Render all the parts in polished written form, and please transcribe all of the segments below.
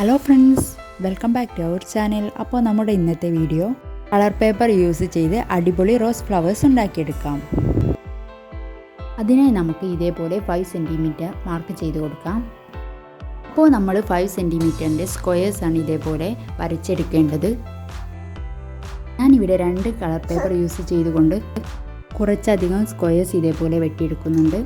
Hello friends, welcome back to our channel. അപ്പോൾ നമ്മുടെ ഇന്നത്തെ വീഡിയോ കളർ പേപ്പർ യൂസ് ചെയ്ത് അടിപൊളി റോസ് ഫ്ലവേഴ്സ് ഉണ്ടാക്കിയെടുക്കാം. അതിനായി നമുക്ക് ഇതേപോലെ 5 സെൻറ്റിമീറ്റർ മാർക്ക് ചെയ്ത് കൊടുക്കാം. അപ്പോൾ നമ്മൾ 5 സെൻറ്റിമീറ്ററിൻ്റെ സ്ക്വയേഴ്സാണ് ഇതേപോലെ വരച്ചെടുക്കേണ്ടത്. ഞാനിവിടെ 2 കളർ പേപ്പർ യൂസ് ചെയ്തുകൊണ്ട് കുറച്ചധികം സ്ക്വയേഴ്സ് ഇതേപോലെ വെട്ടിയെടുക്കുന്നുണ്ട്.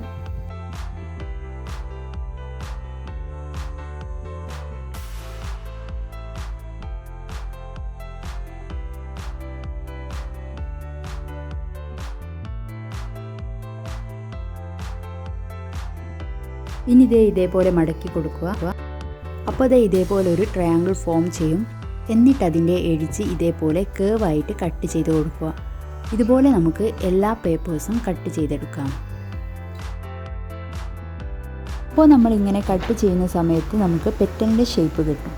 ഇനി ഇതേപോലെ മടക്കി കൊടുക്കുക. അപ്പോൾ ഇതേപോലെ ഒരു ട്രയാങ്കിൾ ഫോം ചെയ്യും. എന്നിട്ട് അതിൻ്റെ എഡ്ജ് ഇതേപോലെ കേവായിട്ട് കട്ട് ചെയ്ത് കൊടുക്കുക. ഇതുപോലെ നമുക്ക് എല്ലാ പേപ്പേഴ്സും കട്ട് ചെയ്തെടുക്കാം. അപ്പോൾ നമ്മളിങ്ങനെ കട്ട് ചെയ്യുന്ന സമയത്ത് നമുക്ക് പെറ്റലിൻ്റെ ഷേപ്പ് കിട്ടും.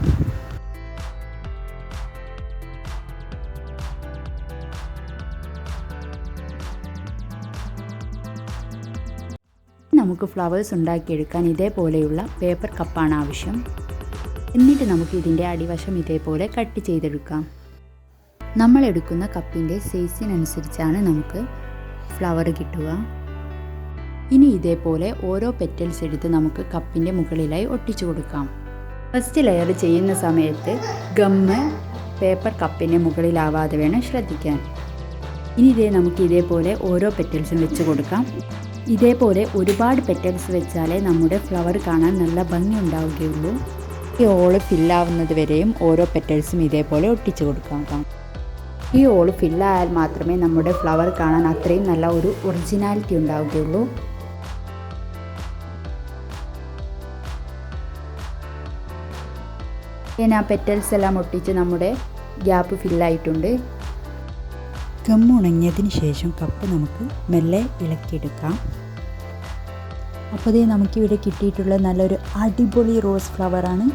നമുക്ക് ഫ്ലവേഴ്സ് ഉണ്ടാക്കിയെടുക്കാൻ ഇതേപോലെയുള്ള പേപ്പർ കപ്പാണ് ആവശ്യം. എന്നിട്ട് നമുക്ക് ഇതിൻ്റെ അടിവശം ഇതേപോലെ കട്ട് ചെയ്തെടുക്കാം. നമ്മൾ എടുക്കുന്ന കപ്പിൻ്റെ സൈസിനനുസരിച്ചാണ് നമുക്ക് ഫ്ലവർ കിട്ടുക. ഇനി ഇതേപോലെ ഓരോ പെറ്റൽസ് എടുത്ത് നമുക്ക് കപ്പിൻ്റെ മുകളിലായി ഒട്ടിച്ചു കൊടുക്കാം. ഫസ്റ്റ് ലെയർ ചെയ്യുന്ന സമയത്ത് ഗമ്മ് പേപ്പർ കപ്പിൻ്റെ മുകളിലാവാതെ വേണം ശ്രദ്ധിക്കാൻ. ഇനി നമുക്ക് ഇതേപോലെ ഓരോ പെറ്റൽസും വെച്ച് കൊടുക്കാം. ഇതേപോലെ ഒരുപാട് പെറ്റൽസ് വെച്ചാലേ നമ്മുടെ ഫ്ലവർ കാണാൻ നല്ല ഭംഗി ഉണ്ടാവുകയുള്ളൂ. ഈ ഓള് ഫില്ലാവുന്നത് വരെയും ഓരോ പെറ്റൽസും ഇതേപോലെ ഒട്ടിച്ചു കൊടുക്കാം. ഈ ഓള് ഫില്ലായാൽ മാത്രമേ നമ്മുടെ ഫ്ലവർ കാണാൻ അത്രയും നല്ല ഒരു ഒറിജിനാലിറ്റി ഉണ്ടാവുകയുള്ളൂ. ആ പെറ്റൽസ് എല്ലാം ഒട്ടിച്ച് നമ്മുടെ ഗ്യാപ്പ് ഫില്ലായിട്ടുണ്ട്. ഉണങ്ങിയതിന് ശേഷം കപ്പ് നമുക്ക് മെല്ലെ ഇളക്കിയെടുക്കാം. അപ്പോൾ നമുക്കിവിടെ കിട്ടിയിട്ടുള്ള നല്ലൊരു അടിപൊളി റോസ് ഫ്ലവറാണ്.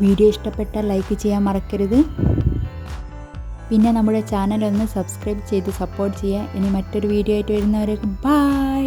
വീഡിയോ ഇഷ്ടപ്പെട്ടാൽ ലൈക്ക് ചെയ്യാൻ മറക്കരുത്. പിന്നെ നമ്മുടെ ചാനൽ ഒന്ന് സബ്സ്ക്രൈബ് ചെയ്ത് സപ്പോർട്ട് ചെയ്യുക. ഇനി മറ്റൊരു വീഡിയോ ആയിട്ട് വരുന്നവരേക്കും ബൈ.